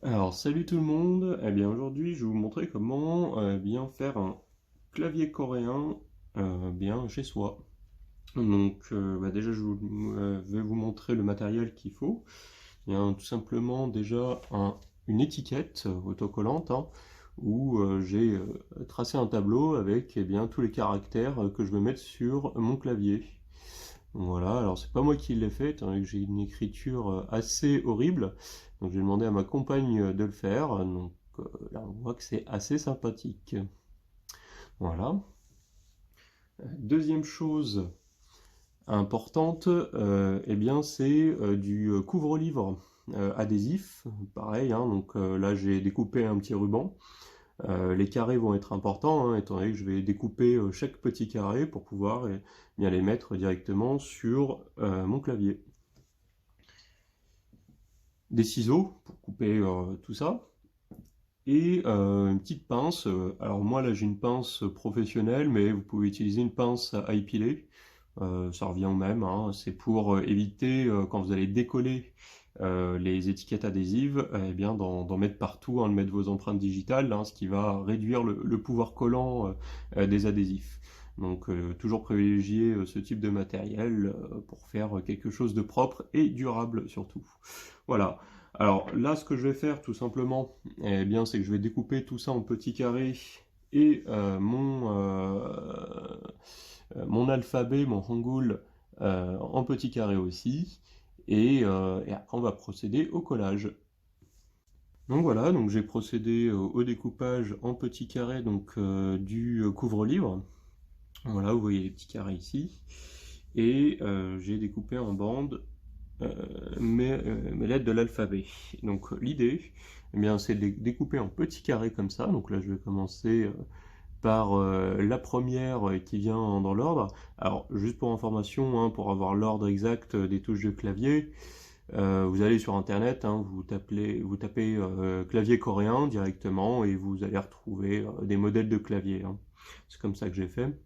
Alors salut tout le monde, eh bien aujourd'hui je vais vous montrer comment bien faire un clavier coréen bien chez soi. Donc déjà vais vous montrer le matériel qu'il faut. Bien tout simplement déjà une étiquette autocollante hein, où j'ai tracé un tableau avec bien tous les caractères que je veux mettre sur mon clavier. Voilà, alors c'est pas moi qui l'ai fait, étant donné que j'ai une écriture assez horrible, donc j'ai demandé à ma compagne de le faire, donc là on voit que c'est assez sympathique. Voilà. Deuxième chose importante, eh bien c'est du couvre-livre adhésif, pareil, hein, donc là j'ai découpé un petit ruban. Les carrés vont être importants, hein, étant donné que je vais découper chaque petit carré pour pouvoir bien les mettre directement sur mon clavier. Des ciseaux pour couper tout ça, et une petite pince. Alors moi là j'ai une pince professionnelle, mais vous pouvez utiliser une pince à épiler, ça revient au même, hein. C'est pour éviter quand vous allez décoller les étiquettes adhésives, eh bien d'en mettre partout, hein, de mettre vos empreintes digitales, hein, ce qui va réduire le pouvoir collant des adhésifs. Donc toujours privilégier ce type de matériel pour faire quelque chose de propre et durable surtout. Voilà. Alors là, ce que je vais faire tout simplement, eh bien, c'est que je vais découper tout ça en petits carrés et mon alphabet, mon hangul, en petits carrés aussi. Et après, on va procéder au collage. Donc voilà, donc j'ai procédé au découpage en petits carrés donc, du couvre-livre. Voilà, vous voyez les petits carrés ici. Et j'ai découpé en bande mes lettres de l'alphabet. Donc l'idée, eh bien, c'est de les découper en petits carrés comme ça. Donc là, je vais commencer par la première qui vient dans l'ordre. Alors, juste pour information, hein, pour avoir l'ordre exact des touches de clavier, vous allez sur Internet, hein, vous tapez clavier coréen directement et vous allez retrouver des modèles de clavier, hein. C'est comme ça que j'ai fait.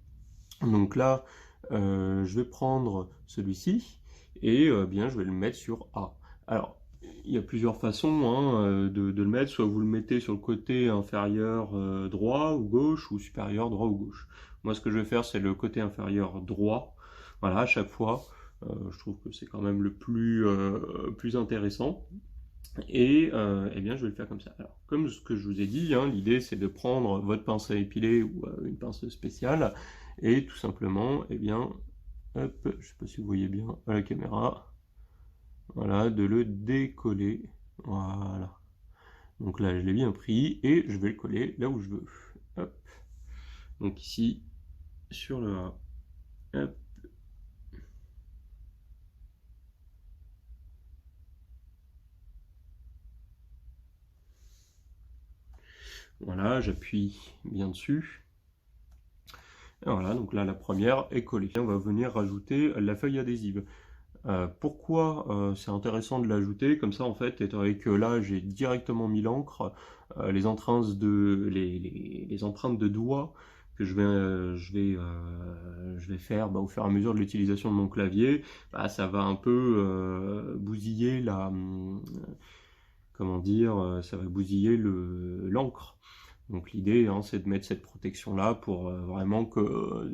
Donc là, je vais prendre celui-ci et bien je vais le mettre sur A. Alors, il y a plusieurs façons hein, de le mettre. Soit vous le mettez sur le côté inférieur droit ou gauche, ou supérieur droit ou gauche. Moi, ce que je vais faire, c'est le côté inférieur droit. Voilà, à chaque fois. Je trouve que c'est quand même le plus intéressant. Et eh bien, je vais le faire comme ça. Alors, comme ce que je vous ai dit, hein, l'idée c'est de prendre votre pince à épiler ou une pince spéciale et tout simplement, eh bien, hop, je ne sais pas si vous voyez bien à la caméra, voilà, de le décoller. Voilà. Donc là, je l'ai bien pris et je vais le coller là où je veux. Hop. Donc ici, sur le A. Hop. Voilà, j'appuie bien dessus. Et voilà, donc là, la première est collée. On va venir rajouter la feuille adhésive. Pourquoi c'est intéressant de l'ajouter comme ça en fait, étant donné que là j'ai directement mis l'encre, les empreintes de doigts que je vais faire au fur et à mesure de l'utilisation de mon clavier, ça va un peu bousiller comment dire, ça va bousiller l'encre. Donc l'idée, hein, c'est de mettre cette protection-là pour vraiment que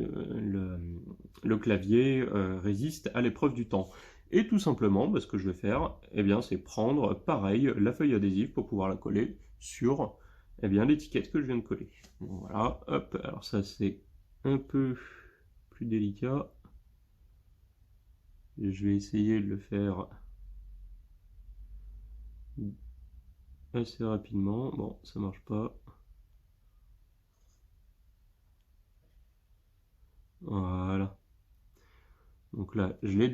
le clavier résiste à l'épreuve du temps. Et tout simplement, ce que je vais faire, eh bien, c'est prendre, pareil, la feuille adhésive pour pouvoir la coller sur eh bien, l'étiquette que je viens de coller. Donc, voilà, hop, alors ça c'est un peu plus délicat. Je vais essayer de le faire assez rapidement. Bon, ça marche pas. Voilà. Donc là, je l'ai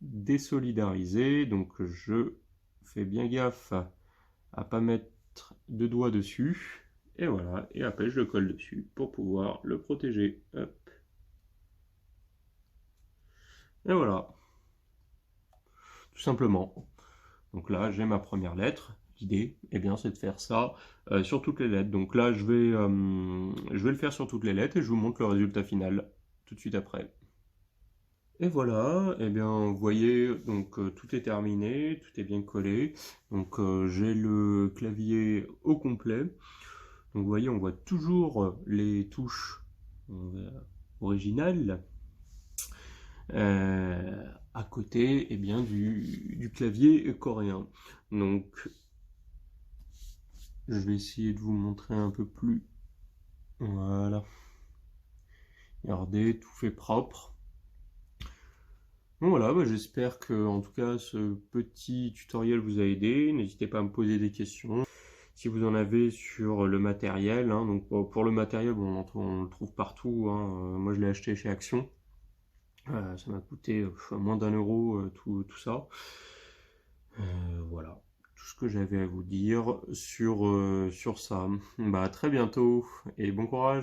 désolidarisé, donc je fais bien gaffe à pas mettre de doigts dessus. Et voilà, et après je le colle dessus pour pouvoir le protéger. Hop. Et voilà, tout simplement. Donc là, j'ai ma première lettre. L'idée, eh bien, c'est de faire ça sur toutes les lettres. Donc là, je vais le faire sur toutes les lettres et je vous montre le résultat final tout de suite après. Et voilà, et bien vous voyez, donc tout est terminé, tout est bien collé. Donc j'ai le clavier au complet. Donc vous voyez, on voit toujours les touches originales à côté bien, du clavier coréen. Donc je vais essayer de vous montrer un peu plus. Voilà. Regardez, tout fait propre. Bon voilà, bah, j'espère que en tout cas ce petit tutoriel vous a aidé. N'hésitez pas à me poser des questions si vous en avez sur le matériel, hein. Donc pour le matériel, bon, on le trouve partout, hein. Moi je l'ai acheté chez Action. Ça m'a coûté moins d'1 euro tout ça. Voilà, tout ce que j'avais à vous dire sur ça. Bah à très bientôt et bon courage.